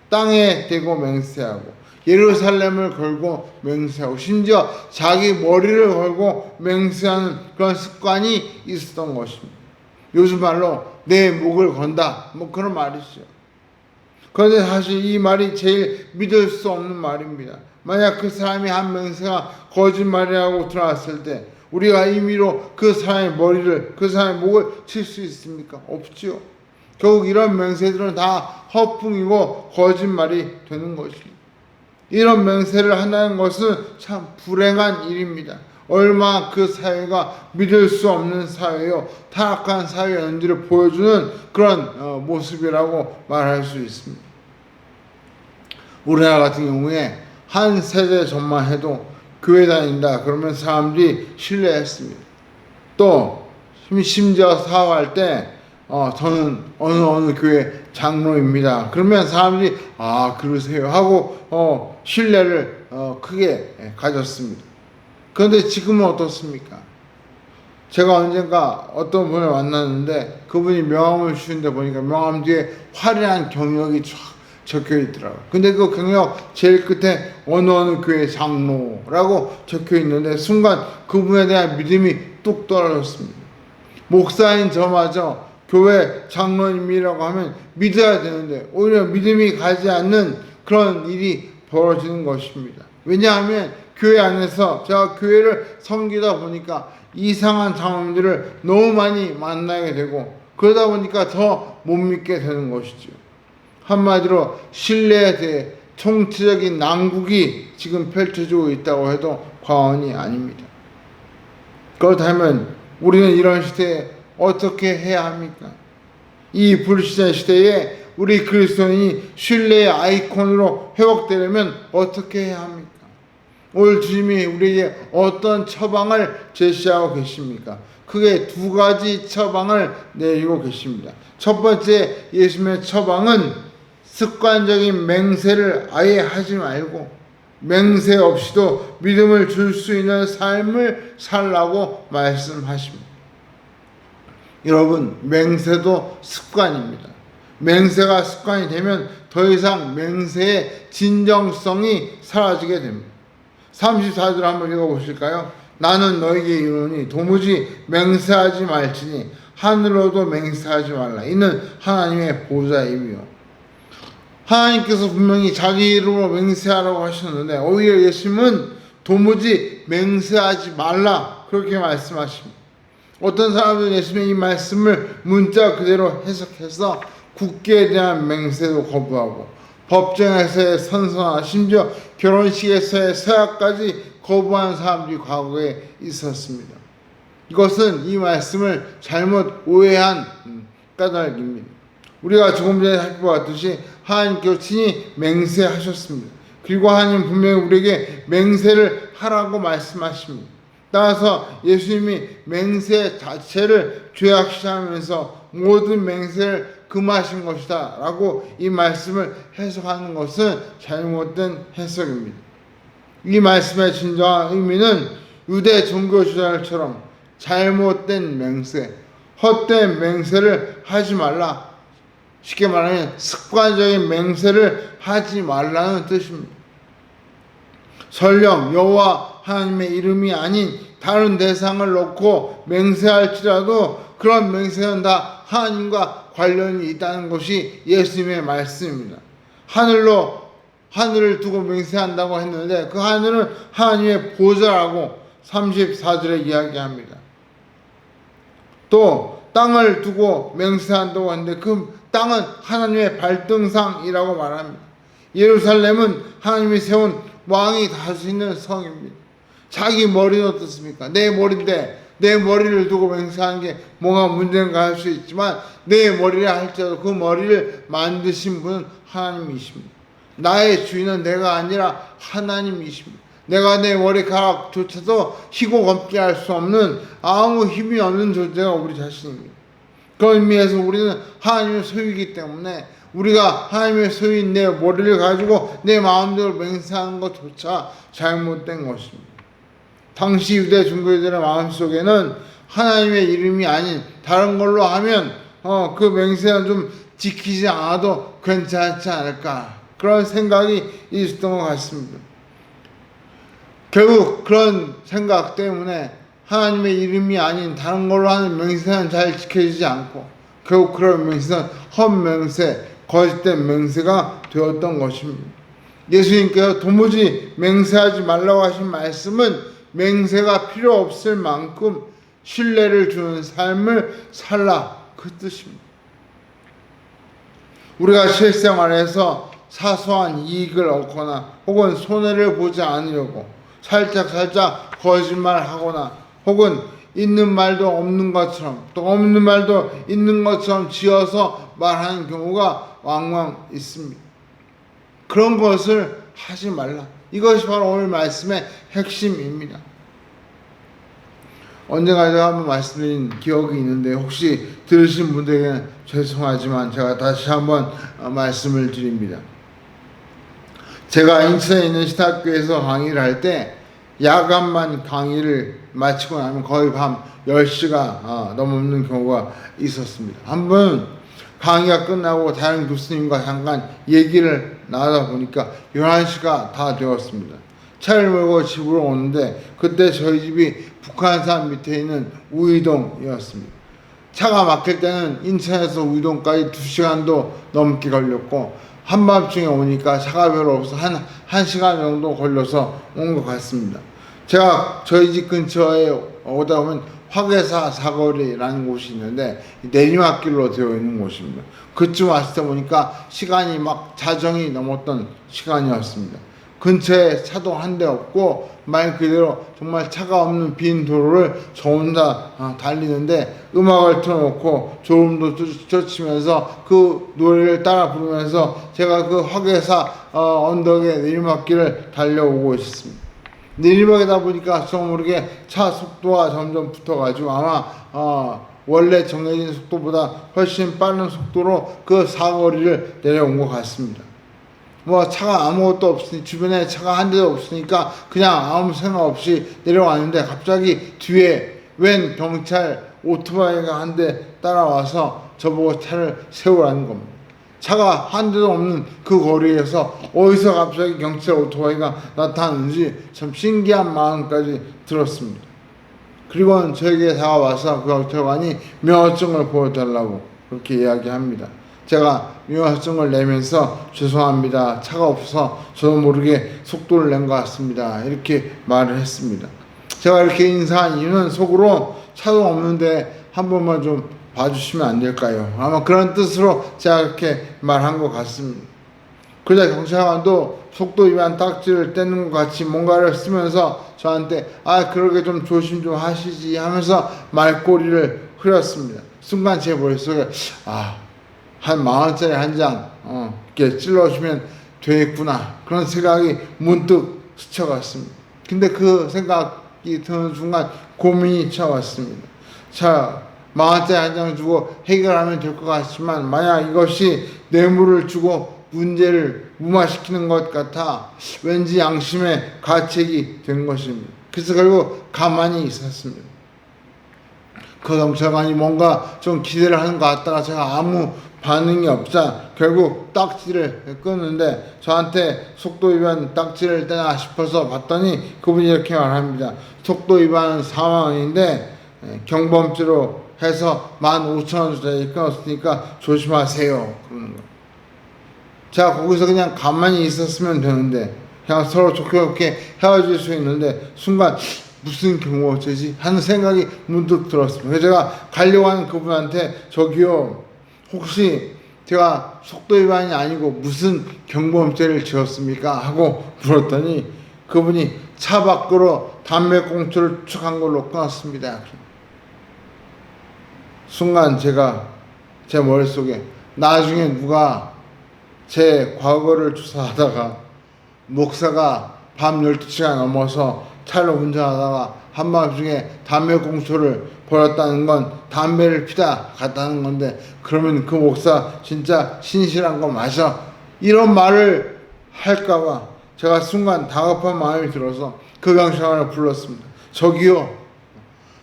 땅에 대고 맹세하고 예루살렘을 걸고 맹세하고 심지어 자기 머리를 걸고 맹세하는 그런 습관이 있었던 것입니다. 요즘 말로 내 목을 건다 뭐 그런 말이죠. 그런데 사실 이 말이 제일 믿을 수 없는 말입니다. 만약 그 사람이 한 맹세가 거짓말이라고 드러났을 때 우리가 임의로 그 사람의 머리를 그 사람의 목을 칠 수 있습니까? 없지요. 결국 이런 맹세들은 다 허풍이고 거짓말이 되는 것입니다. 이런 맹세를 한다는 것은 참 불행한 일입니다. 얼마나 그 사회가 믿을 수 없는 사회요 타락한 사회였는지를 보여주는 그런 모습이라고 말할 수 있습니다. 우리나라 같은 경우에 한 세대 전만 해도 교회 다닌다 그러면 사람들이 신뢰했습니다. 또 심지어 사업할 때 저는 어느 교회 장로입니다. 그러면 사람들이 그러세요 하고 신뢰를 크게 가졌습니다. 그런데 지금은 어떻습니까? 제가 언젠가 어떤 분을 만났는데 그분이 명함을 주는데 보니까 명함 뒤에 화려한 경력이 쫙 적혀 있더라고요. 근데 그 경력 제일 끝에 어느 교회 장로라고 적혀 있는데 순간 그분에 대한 믿음이 뚝 떨어졌습니다. 목사인 저마저 교회 장로님이라고 하면 믿어야 되는데 오히려 믿음이 가지 않는 그런 일이 벌어지는 것입니다. 왜냐하면 교회 안에서 제가 교회를 섬기다 보니까 이상한 장로님들을 너무 많이 만나게 되고 그러다 보니까 더 못 믿게 되는 것이죠. 한마디로 신뢰에 대해 총체적인 난국이 지금 펼쳐지고 있다고 해도 과언이 아닙니다. 그렇다면 우리는 이런 시대에 어떻게 해야 합니까? 이 불신의 시대에 우리 그리스도인이 신뢰의 아이콘으로 회복되려면 어떻게 해야 합니까? 오늘 주님이 우리에게 어떤 처방을 제시하고 계십니까? 크게 두 가지 처방을 내리고 계십니다. 첫 번째 예수님의 처방은 습관적인 맹세를 아예 하지 말고 맹세 없이도 믿음을 줄 수 있는 삶을 살라고 말씀하십니다. 여러분, 맹세도 습관입니다. 맹세가 습관이 되면 더 이상 맹세의 진정성이 사라지게 됩니다. 34절 한번 읽어보실까요? 나는 너에게 이르노니 도무지 맹세하지 말지니 하늘로도 맹세하지 말라. 이는 하나님의 보좌임이요. 하나님께서 분명히 자기 이름으로 맹세하라고 하셨는데 오히려 예수님은 도무지 맹세하지 말라 그렇게 말씀하십니다. 어떤 사람들은 예수님의 이 말씀을 문자 그대로 해석해서 국기에 대한 맹세도 거부하고 법정에서의 선서나 심지어 결혼식에서의 서약까지 거부한 사람들이 과거에 있었습니다. 이것은 이 말씀을 잘못 오해한 까닭입니다. 우리가 조금 전에 살펴봤듯이 하나님께서 친히 맹세하셨습니다. 그리고 하나님은 분명히 우리에게 맹세를 하라고 말씀하십니다. 따라서 예수님이 맹세 자체를 죄악시하면서 모든 맹세를 금하신 것이다 라고 이 말씀을 해석하는 것은 잘못된 해석입니다. 이 말씀의 진정한 의미는 유대 종교 지도자들처럼 잘못된 맹세, 헛된 맹세를 하지 말라. 쉽게 말하면 습관적인 맹세를 하지 말라는 뜻입니다. 설령 여호와 하나님의 이름이 아닌 다른 대상을 놓고 맹세할지라도 그런 맹세는 다 하나님과 관련이 있다는 것이 예수님의 말씀입니다. 하늘을 두고 맹세한다고 했는데 그 하늘은 하나님의 보좌라고 34절에 이야기합니다. 또 땅을 두고 맹세한다고 했는데 그 땅은 하나님의 발등상이라고 말합니다. 예루살렘은 하나님이 세운 왕이 다스리는 성입니다. 자기 머리는 어떻습니까? 내 머리인데 내 머리를 두고 맹세하는 게 뭐가 문제인가 할 수 있지만 내 머리를 할지라도 그 머리를 만드신 분은 하나님이십니다. 나의 주인은 내가 아니라 하나님이십니다. 내가 내 머리카락조차도 희고 걷게 할 수 없는 아무 힘이 없는 존재가 우리 자신입니다. 그런 의미에서 우리는 하나님의 소유이기 때문에 우리가 하나님의 소유인 내 머리를 가지고 내 마음대로 맹세하는 것조차 잘못된 것입니다. 당시 유대 종교인들의 마음속에는 하나님의 이름이 아닌 다른 걸로 하면 그 맹세는 좀 지키지 않아도 괜찮지 않을까 그런 생각이 있었던 것 같습니다. 결국 그런 생각 때문에 하나님의 이름이 아닌 다른 걸로 하는 맹세는 잘 지켜지지 않고 결국 그런 맹세는 헛맹세, 거짓된 맹세가 되었던 것입니다. 예수님께서 도무지 맹세하지 말라고 하신 말씀은 맹세가 필요 없을 만큼 신뢰를 주는 삶을 살라 그 뜻입니다. 우리가 실생활에서 사소한 이익을 얻거나 혹은 손해를 보지 않으려고 살짝 거짓말하거나 혹은 있는 말도 없는 것처럼 또 없는 말도 있는 것처럼 지어서 말하는 경우가 왕왕 있습니다. 그런 것을 하지 말라. 이것이 바로 오늘 말씀의 핵심입니다. 언젠가 제가 한번 말씀드린 기억이 있는데 혹시 들으신 분들에게는 죄송하지만 제가 다시 한번 말씀을 드립니다. 제가 인천에 있는 신학교에서 강의를 할 때 야간만 강의를 마치고 나면 거의 밤 10시가 넘는 경우가 있었습니다. 한 번은 강의가 끝나고 다른 교수님과 잠깐 얘기를 나누다 보니까 11시가 다 되었습니다. 차를 몰고 집으로 오는데 그때 저희 집이 북한산 밑에 있는 우이동이었습니다. 차가 막힐 때는 인천에서 우이동까지 2시간도 넘게 걸렸고 한밤중에 오니까 차가 별로 없어서 한 시간 정도 걸려서 온 것 같습니다. 제가 저희 집 근처에 오다 보면 화계사 사거리라는 곳이 있는데 내리막길로 되어 있는 곳입니다. 그쯤 왔을 때 보니까 시간이 막 자정이 넘었던 시간이었습니다. 근처에 차도 한 대 없고 말 그대로 정말 차가 없는 빈 도로를 저 혼자 달리는데 음악을 틀어놓고 졸음도 쫓으면서 그 노래를 따라 부르면서 제가 그 화계사 언덕의 내리막길을 달려오고 있었습니다. 내리막이다 보니까 저 모르게 차 속도가 점점 붙어가지고 아마 원래 정해진 속도보다 훨씬 빠른 속도로 그 사거리를 내려온 것 같습니다. 뭐 차가 아무것도 없으니 주변에 차가 한 대도 없으니까 그냥 아무 생각 없이 내려왔는데 갑자기 뒤에 웬 경찰 오토바이가 한 대 따라와서 저보고 차를 세우라는 겁니다. 차가 한 대도 없는 그 거리에서 어디서 갑자기 경찰 오토바이가 나타나는지 참 신기한 마음까지 들었습니다. 그리고 저에게 다가와서 그 경찰관이 면허증을 보여달라고 그렇게 이야기합니다. 제가 면허증을 내면서 죄송합니다. 차가 없어서 저도 모르게 속도를 낸 것 같습니다. 이렇게 말을 했습니다. 제가 이렇게 인사한 이유는 속으로 차도 없는데 한 번만 좀 봐주시면 안 될까요? 아마 그런 뜻으로 제가 이렇게 말한 것 같습니다. 그러자 경찰관도 속도 위반 딱지를 떼는 것 같이 뭔가를 쓰면서 저한테 그러게 좀 조심 좀 하시지 하면서 말꼬리를 흐렸습니다. 순간 제 머릿속에 한 10,000원짜리 한 장 이렇게 찔러주면 되겠구나 그런 생각이 문득 스쳐갔습니다. 근데 그 생각이 드는 순간 고민이 쳐왔습니다. 자, 10,000원짜리 한 장 주고 해결하면 될 것 같지만 만약 이것이 뇌물을 주고 문제를 무마시키는 것 같아 왠지 양심의 가책이 된 것입니다. 그래서 결국 가만히 있었습니다. 그 경찰관이 뭔가 좀 기대를 하는 것 같다가 제가 아무 반응이 없자 결국 딱지를 끊는데 저한테 속도 위반 딱지를 떼나 싶어서 봤더니 그분이 이렇게 말합니다. 속도 위반은 4만원인데 경범죄로 해서 15,000원짜리 끊었으니까 조심하세요. 그러는 거예요. 제가 거기서 그냥 가만히 있었으면 되는데 그냥 서로 좋게 좋게 헤어질 수 있는데 순간 무슨 경범죄지 하는 생각이 문득 들었습니다. 그래서 제가 가려고 하는 그분한테 저기요 혹시 제가 속도 위반이 아니고 무슨 경범죄를 지었습니까? 하고 물었더니 그분이 차 밖으로 담배꽁초를 툭 한 걸로 끊었습니다. 순간 제가 제 머릿속에 나중에 누가 제 과거를 조사하다가 목사가 밤 12시가 넘어서 차를 운전하다가 한밤중에 담배꽁초를 버렸다는 건 담배를 피다 갔다는 건데 그러면 그 목사 진짜 신실한 거 맞아? 이런 말을 할까봐 제가 순간 다급한 마음이 들어서 그 경찰관을 불렀습니다. 저기요,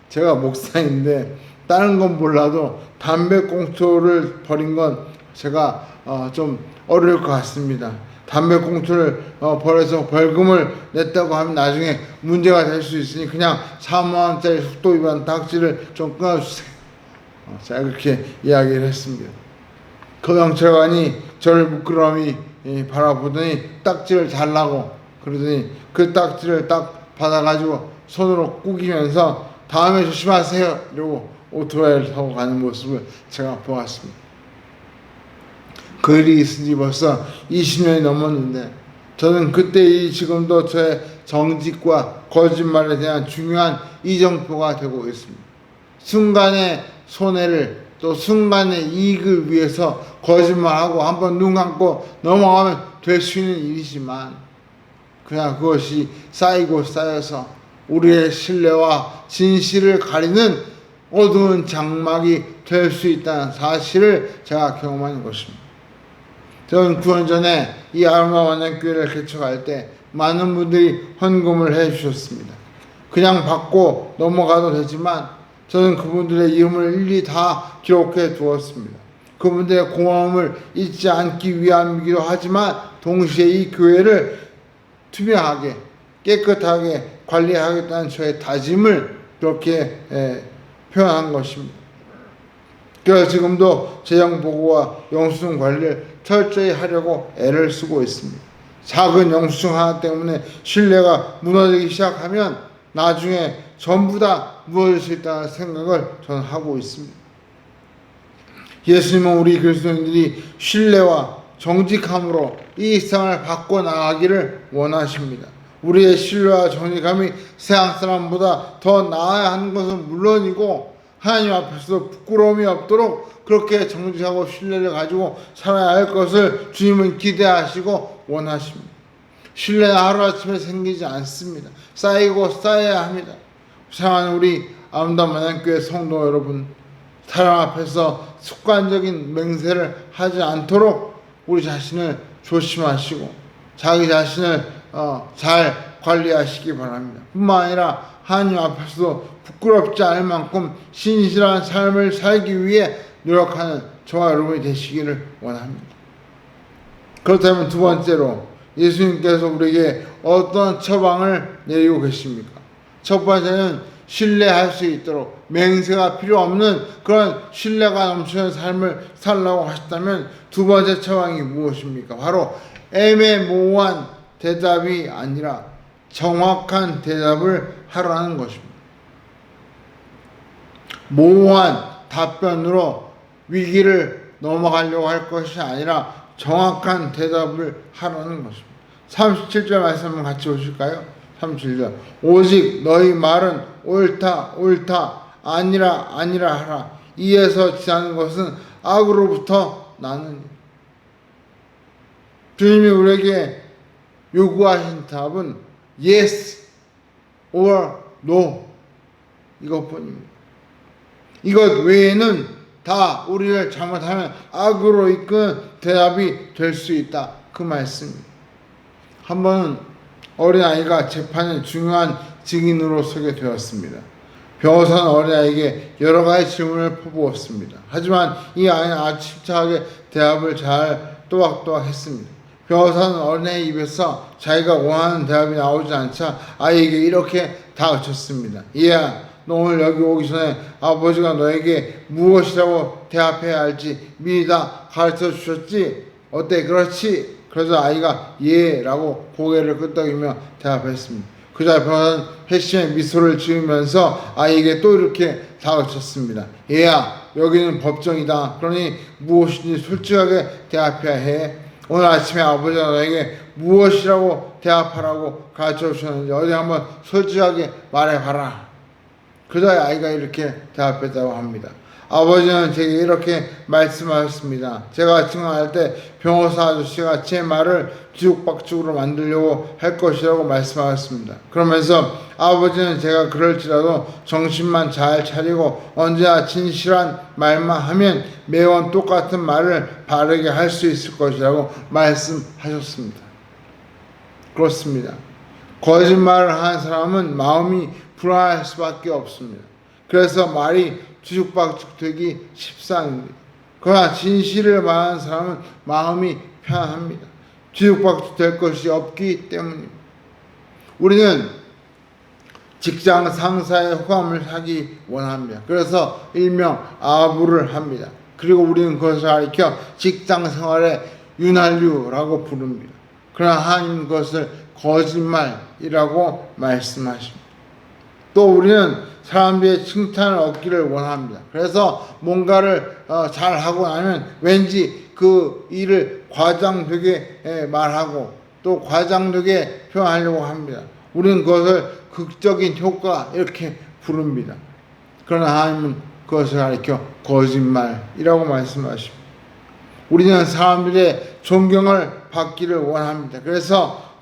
제가 목사인데 다른 건 몰라도 담배꽁초를 버린 건 제가 좀 어려울 것 같습니다. 담배꽁초를 버려서 벌금을 냈다고 하면 나중에 문제가 될 수 있으니 그냥 4만원짜리 속도 위반 딱지를 좀 끊어주세요. 제가 그렇게 이야기를 했습니다. 그 경찰관이 저를 부끄러움이 바라보더니 딱지를 달라고 그러더니 그 딱지를 딱 받아가지고 손으로 꾸기면서 다음에 조심하세요 이러고 오토바이를 타고 가는 모습을 제가 보았습니다. 그 일이 있은 지 벌써 20년이 넘었는데 저는 그때 지금도 저의 정직과 거짓말에 대한 중요한 이정표가 되고 있습니다. 순간의 손해를 또 순간의 이익을 위해서 거짓말하고 한번 눈 감고 넘어가면 될 수 있는 일이지만 그냥 그것이 쌓이고 쌓여서 우리의 신뢰와 진실을 가리는 어두운 장막이 될 수 있다는 사실을 제가 경험한 것입니다. 저는 9년 전에 이 아로마 만년교회를 개척할 때 많은 분들이 헌금을 해 주셨습니다. 그냥 받고 넘어가도 되지만 저는 그분들의 이름을 일일이 다 기록해 두었습니다. 그분들의 고마움을 잊지 않기 위함이기도 하지만 동시에 이 교회를 투명하게 깨끗하게 관리하겠다는 저의 다짐을 그렇게 표현한 것입니다. 그래서 지금도 재정 보고와 영수증 관리를 철저히 하려고 애를 쓰고 있습니다. 작은 영수증 하나 때문에 신뢰가 무너지기 시작하면 나중에 전부 다 무너질 수 있다는 생각을 저는 하고 있습니다. 예수님은 우리 그리스도인들이 신뢰와 정직함으로 이 세상을 바꿔나가기를 원하십니다. 우리의 신뢰와 정직함이 세상 사람보다 더 나아야 하는 것은 물론이고 하나님 앞에서 부끄러움이 없도록 그렇게 정직하고 신뢰를 가지고 살아야 할 것을 주님은 기대하시고 원하십니다. 신뢰는 하루아침에 생기지 않습니다. 쌓이고 쌓여야 합니다. 사랑하는 우리 아름다운 만양교회 성도 여러분, 사람 앞에서 습관적인 맹세를 하지 않도록 우리 자신을 조심하시고 자기 자신을 잘 관리하시기 바랍니다. 뿐만 아니라 하나님 앞에서도 부끄럽지 않을 만큼 신실한 삶을 살기 위해 노력하는 저와 여러분이 되시기를 원합니다. 그렇다면 두 번째로 예수님께서 우리에게 어떤 처방을 내리고 계십니까? 첫 번째는 신뢰할 수 있도록 맹세가 필요 없는 그런 신뢰가 넘치는 삶을 살라고 하셨다면 두 번째 처방이 무엇입니까? 바로 애매모호한 대답이 아니라 정확한 대답을 하라는 것입니다. 모호한 답변으로 위기를 넘어가려고 할 것이 아니라 정확한 대답을 하라는 것입니다. 37절 말씀 한번 같이 보실까요? 37절. 오직 너희 말은 옳다 옳다 아니라 아니라 하라. 이에서 지나는 것은 악으로부터 나느니. 주님이 우리에게 요구하신 답은 yes or no 이것뿐입니다. 이것 외에는 다 우리를 잘못하면 악으로 이끄는 대답이 될 수 있다. 그 말씀입니다. 한 번은 어린아이가 재판에 중요한 증인으로 서게 되었습니다. 변호사는 어린아이에게 여러 가지 질문을 퍼부었습니다. 하지만 이 아이는 아주 침착하게 대답을 잘 또박또박 했습니다. 변호사는 어린아이 입에서 자기가 원하는 대답이 나오지 않자 아이에게 이렇게 다그쳤습니다. 얘야, 너 오늘 여기 오기 전에 아버지가 너에게 무엇이라고 대답해야 할지 미리 다 가르쳐 주셨지? 어때? 그렇지? 그래서 아이가 예 라고 고개를 끄덕이며 대답했습니다. 그자 변호사는 회심의 미소를 지으면서 아이에게 또 이렇게 다그쳤습니다. 얘야, 여기는 법정이다. 그러니 무엇이든지 솔직하게 대답해야 해. 오늘 아침에 아버지가 너에게 무엇이라고 대답하라고 가르쳐 주셨는지 어디 한번 솔직하게 말해봐라. 그자 아이가 이렇게 대답했다고 합니다. 아버지는 제게 이렇게 말씀하셨습니다. 제가 증언할 때 변호사 아저씨가 제 말을 뒤죽박죽으로 만들려고 할 것이라고 말씀하셨습니다. 그러면서 아버지는 제가 그럴지라도 정신만 잘 차리고 언제나 진실한 말만 하면 매번 똑같은 말을 바르게 할 수 있을 것이라고 말씀하셨습니다. 그렇습니다. 거짓말을 하는 사람은 마음이 불안할 수밖에 없습니다. 그래서 말이 뒤죽박죽 되기 십상입니다. 그러나 진실을 말하는 사람은 마음이 편합니다. 뒤죽박죽 될 것이 없기 때문입니다. 우리는 직장 상사의 호감을 사기 원합니다. 그래서 일명 아부를 합니다. 그리고 우리는 그것을 가리켜 직장 생활의 윤활유라고 부릅니다. 그러나 하나님은 그것을 거짓말이라고 말씀하십니다. 또 우리는 사람들의 칭찬을 얻기를 원합니다. 그래서 뭔가를 잘하고 나면 왠지 그 일을 과장되게 말하고 또 과장되게 표현하려고 합니다. 우리는 그것을 극적인 효과 이렇게 부릅니다. 그러나 하나님은 그것을 가리켜 거짓말이라고 말씀하십니다. 우리는 사람들의 존경을 받기를 원합니다. 그래서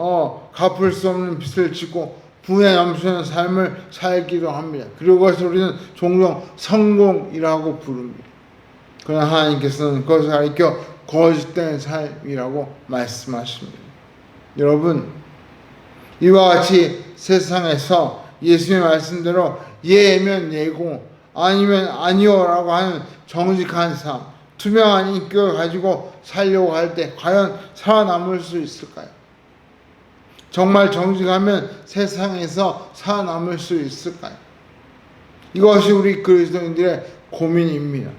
갚을 수 없는 빚을 짓고 부에 넘치는 삶을 살기도 합니다. 그리고 그것을 우리는 종종 성공이라고 부릅니다. 그러나 하나님께서는 그것을 가리켜 거짓된 삶이라고 말씀하십니다. 여러분, 이와 같이 세상에서 예수님의 말씀대로 예면 예고 아니면 아니오라고 하는 정직한 삶, 투명한 인격을 가지고 살려고 할 때 과연 살아남을 수 있을까요? 정말 정직하면 세상에서 살아남을 수 있을까요? 이것이 우리 그리스도인들의 고민입니다.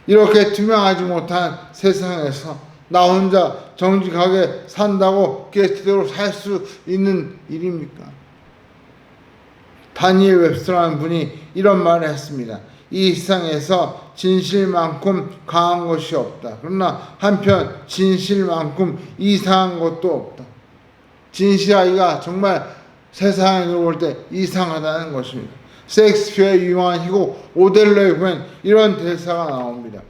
이렇게 투명하지 못한 세상에서 나 혼자 정직하게 산다고 그게 제대로 살 수 있는 일입니까? 다니엘 웹스터라는 분이 이런 말을 했습니다. 이 세상에서 진실만큼 강한 것이 없다. 그러나 한편 진실만큼 이상한 것도 없다. 진실하기가 정말 세상에 들어올 때 이상하다는 것입니다. 셰익스피어의 유명한 희곡 오델로에 보면 이런 대사가 나옵니다.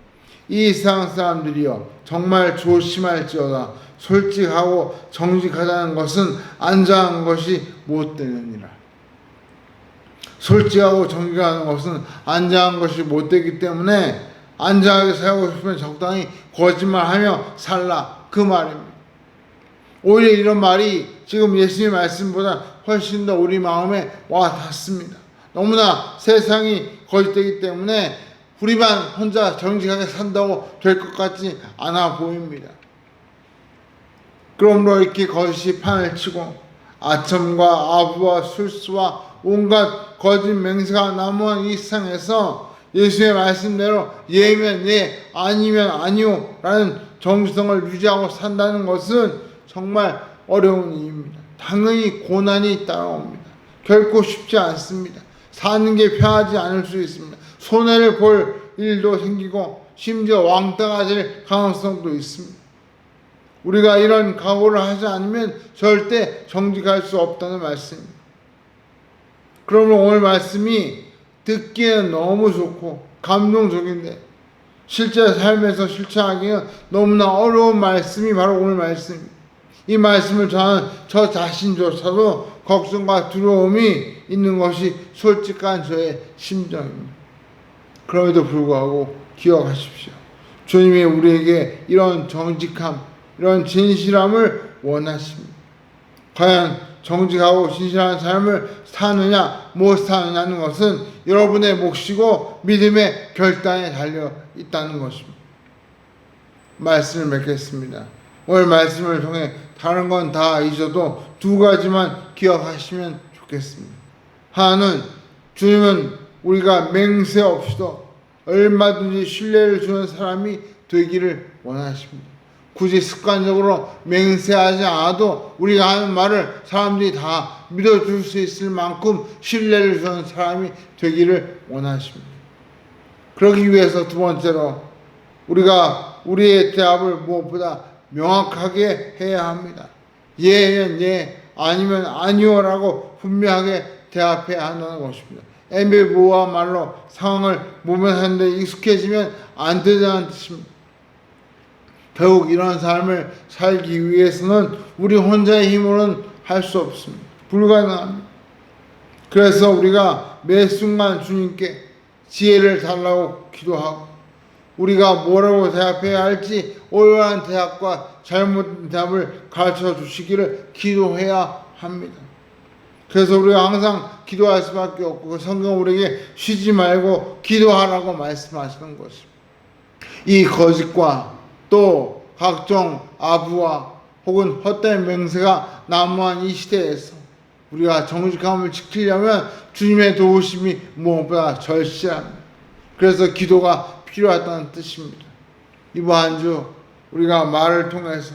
이 세상 사람들이여 정말 조심할지어다. 솔직하고 정직하다는 것은 안전한 것이 못되느니라. 솔직하고 정직하는 것은 안전한 것이 못되기 때문에 안전하게 살고 싶으면 적당히 거짓말하며 살라, 그 말입니다. 오히려 이런 말이 지금 예수님의 말씀보다 훨씬 더 우리 마음에 와 닿습니다. 너무나 세상이 거짓되기 때문에 우리만 혼자 정직하게 산다고 될 것 같지 않아 보입니다. 그러므로 이렇게 거짓이 판을 치고 아첨과 아부와 술수와 온갖 거짓 맹세가 난무한 이 세상에서 예수의 말씀대로 예면 예, 아니면 아니오 라는 정직성을 유지하고 산다는 것은 정말 어려운 일입니다. 당연히 고난이 따라옵니다. 결코 쉽지 않습니다. 사는 게 편하지 않을 수 있습니다. 손해를 볼 일도 생기고 심지어 왕따가 될 가능성도 있습니다. 우리가 이런 각오를 하지 않으면 절대 정직할 수 없다는 말씀입니다. 그러면 오늘 말씀이 듣기에는 너무 좋고 감동적인데 실제 삶에서 실천하기는 너무나 어려운 말씀이 바로 오늘 말씀입니다. 이 말씀을 저는 저 자신조차도 걱정과 두려움이 있는 것이 솔직한 저의 심정입니다. 그럼에도 불구하고 기억하십시오. 주님이 우리에게 이런 정직함, 이런 진실함을 원하십니다. 과연 정직하고 진실한 삶을 사느냐 못 사느냐는 것은 여러분의 몫이고 믿음의 결단에 달려 있다는 것입니다. 말씀을 맺겠습니다. 오늘 말씀을 통해 다른 건 다 잊어도 두 가지만 기억하시면 좋겠습니다. 하나는 주님은 우리가 맹세 없이도 얼마든지 신뢰를 주는 사람이 되기를 원하십니다. 굳이 습관적으로 맹세하지 않아도 우리가 하는 말을 사람들이 다 믿어줄 수 있을 만큼 신뢰를 주는 사람이 되기를 원하십니다. 그러기 위해서 두 번째로 우리가 우리의 대답을 무엇보다 명확하게 해야 합니다. 예면 예, 아니면 아니오라고 분명하게 대답해야 한다는 것입니다. 애매모호한 말로 상황을 모면하는 데 익숙해지면 안 되다는 뜻입니다. 더욱 이런 삶을 살기 위해서는 우리 혼자의 힘으로는 할 수 없습니다. 불가능합니다. 그래서 우리가 매 순간 주님께 지혜를 달라고 기도하고 우리가 뭐라고 대답해야 할지 올바른 대답과 잘못된 대답을 가르쳐 주시기를 기도해야 합니다. 그래서 우리가 항상 기도할 수밖에 없고 그 성경 우리에게 쉬지 말고 기도하라고 말씀하시는 것입니다. 이 거짓과 또 각종 아부와 혹은 헛된 맹세가 난무한 이 시대에서 우리가 정직함을 지키려면 주님의 도우심이 무엇보다 절실합니다. 그래서 기도가 필요하다는 뜻입니다. 이번 한 주 우리가 말을 통해서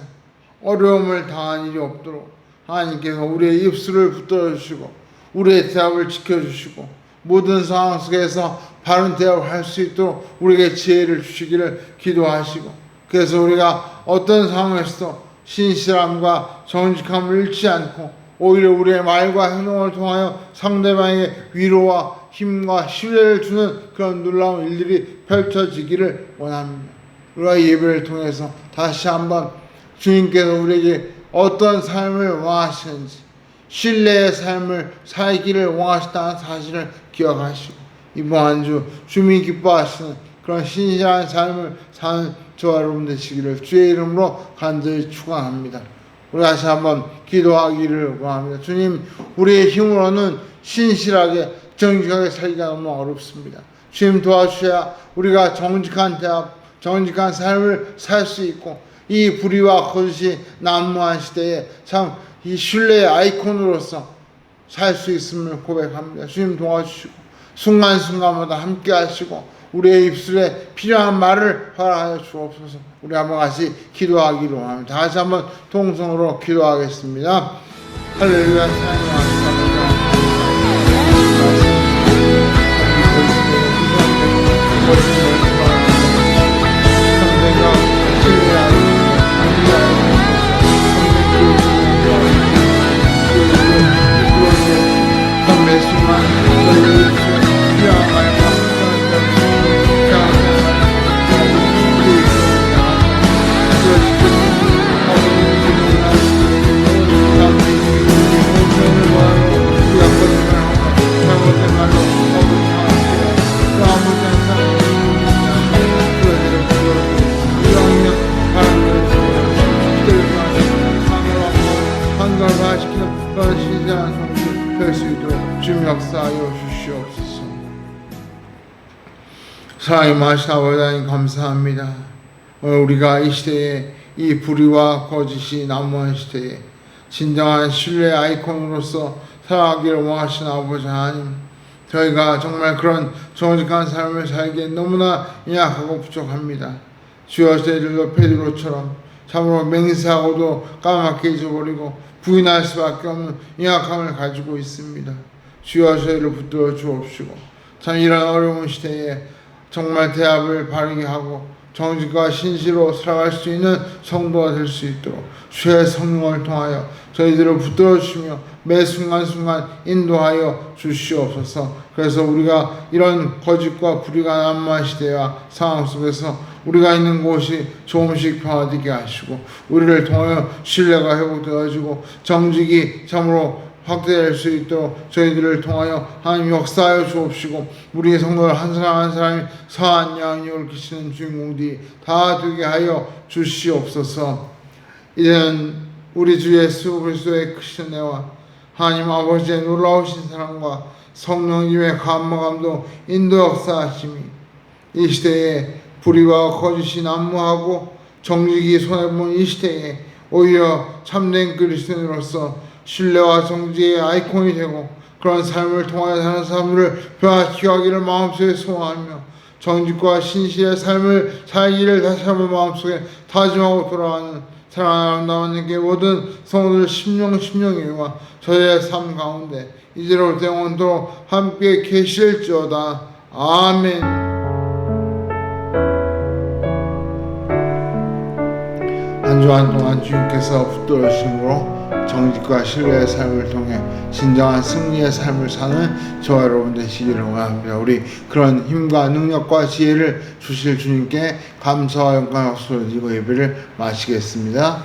어려움을 당한 일이 없도록 하나님께서 우리의 입술을 붙들어 주시고 우리의 대답을 지켜주시고 모든 상황 속에서 바른 대답을 할 수 있도록 우리에게 지혜를 주시기를 기도하시고 그래서 우리가 어떤 상황에서도 신실함과 정직함을 잃지 않고 오히려 우리의 말과 행동을 통하여 상대방에게 위로와 힘과 신뢰를 주는 그런 놀라운 일들이 펼쳐지기를 원합니다. 우리가 예배를 통해서 다시 한번 주님께서 우리에게 어떤 삶을 원하시는지 신뢰의 삶을 살기를 원하시다는 사실을 기억하시고 이번 한 주 주님이 기뻐하시는 그런 신실한 삶을 사는 저와 여러분 되시기를 주의 이름으로 간절히 축원합니다. 우리 다시 한번 기도하기를 원합니다. 주님, 우리의 힘으로는 신실하게 정직하게 살기가 너무 어렵습니다. 주님 도와주셔야 우리가 정직한 대학, 정직한 삶을 살 수 있고 이 불의와 거짓이 난무한 시대에 참 이 신뢰의 아이콘으로서 살 수 있음을 고백합니다. 주님 도와주시고 순간순간마다 함께 하시고 우리의 입술에 필요한 말을 허락하여 주옵소서. 우리 한번 같이 기도하기로 합니다. 다시 한번 통성으로 기도하겠습니다. 할렐루야. 한결화시키는 그런 신실한 성도들 될 수 있도록 주님 역사하여 주시옵소서. 사랑의 마신 아버지 하나님 감사합니다. 오늘 우리가 이 시대에 이 불의와 거짓이 난무한 시대에 진정한 신뢰의 아이콘으로서 살아가기를 원하시는 아버지 하나님, 저희가 정말 그런 정직한 삶을 살기에 너무나 연약하고 부족합니다. 주여 저희들도 베드로처럼 참으로 맹세하고도 까맣게 잊어버리고 부인할 수밖에 없는 연약함을 가지고 있습니다. 주여 저희를 붙들어 주옵시고 참 이런 어려운 시대에 정말 대합을 바르게 하고 정직과 신실로 살아갈 수 있는 성도가 될 수 있도록 주의 성령을 통하여 저희들을 붙들어 주시며 매 순간순간 인도하여 주시옵소서. 그래서 우리가 이런 거짓과 불의가 난무한 시대와 상황 속에서 우리가 있는 곳이 조금씩 평화되게 하시고 우리를 통하여 신뢰가 회복되어지고 정직이 참으로 확대될 수 있도록 저희들을 통하여 하나님 역사하여 주옵시고 우리의 성도들 한 사람 한 사람이 사한 양이 옳히시는 주인공들이 다 되게 하여 주시옵소서. 이제는 우리 주 예수 그리스도의 크신 은혜와 하나님 아버지의 놀라우신 사랑과 성령님의 감화감동 인도 역사하심이 이 시대에 불의와 거짓이 난무하고 정직이 손해본 이 시대에 오히려 참된 그리스도인으로서 신뢰와 정직의 아이콘이 되고 그런 삶을 통하여 사는 사람들을 변화시키게 하기를 마음속에 소원하며 정직과 신실의 삶을 살기를 다시 한번 마음속에 다짐하고 돌아가는 사랑하는 아름다운 모든 성도들 심령이와 저희의 삶 가운데 이제로부터 영원토록 함께 계실지어다. 아멘. 한 주간 동안 주님께서 붙들어 주심으로 정직과 신뢰의 삶을 통해 진정한 승리의 삶을 사는 저와 여러분 되시기를 원합니다. 우리 그런 힘과 능력과 지혜를 주실 주님께 감사와 영광 박수를 드리고 예배를 마치겠습니다.